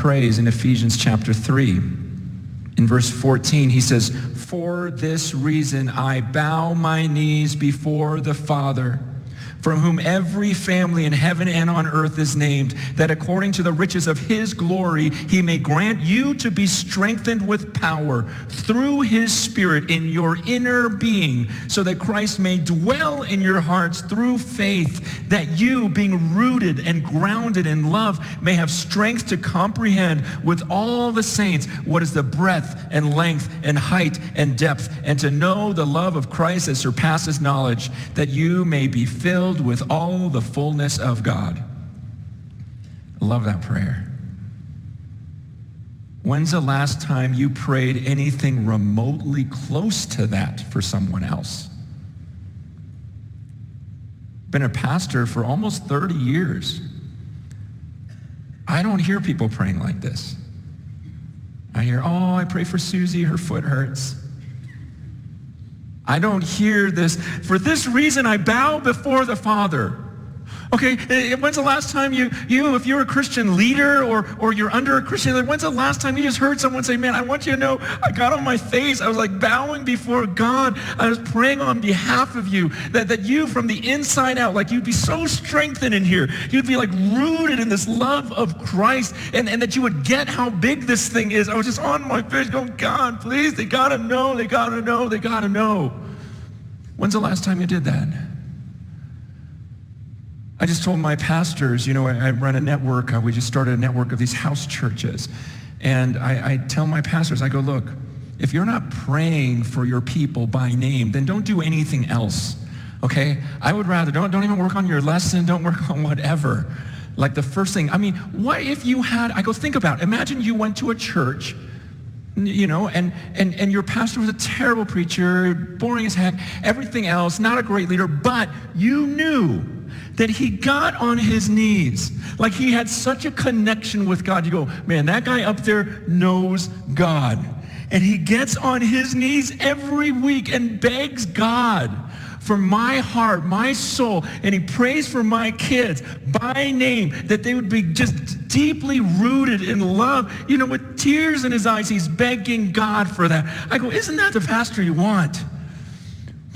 prays in Ephesians chapter 3. In verse 14, he says, "For this reason I bow my knees before the Father, from whom every family in heaven and on earth is named, that according to the riches of his glory, he may grant you to be strengthened with power through his Spirit in your inner being, so that Christ may dwell in your hearts through faith, that you, being rooted and grounded in love, may have strength to comprehend with all the saints what is the breadth and length and height and depth, and to know the love of Christ that surpasses knowledge, that you may be filled with all the fullness of God." I love that prayer. When's the last time you prayed anything remotely close to that for someone else? Been a pastor for almost 30 years. I don't hear people praying like this. I hear, "Oh, I pray for Susie, her foot hurts." I don't hear this, "For this reason I bow before the Father." Okay, when's the last time you if you're a Christian leader or you're under a Christian leader, when's the last time you just heard someone say, "Man, I want you to know, I got on my face, I was like bowing before God, I was praying on behalf of you, that you from the inside out, like you'd be so strengthened in here, you'd be like rooted in this love of Christ, and that you would get how big this thing is." I was just on my face going, "God, please, they gotta know, they gotta know, they gotta know." When's the last time you did that? I just told my pastors, I run a network. We just started a network of these house churches. And I tell my pastors, I go, "Look, if you're not praying for your people by name, then don't do anything else, okay? I would rather, don't even work on your lesson, don't work on whatever." Like the first thing, what if you had, I go, think about it. Imagine you went to a church, and your pastor was a terrible preacher, boring as heck, everything else, not a great leader, but you knew that he got on his knees. Like he had such a connection with God. You go, "Man, that guy up there knows God." And he gets on his knees every week and begs God for my heart, my soul, and he prays for my kids by name, that they would be just deeply rooted in love. With tears in his eyes, he's begging God for that. I go, isn't that the pastor you want?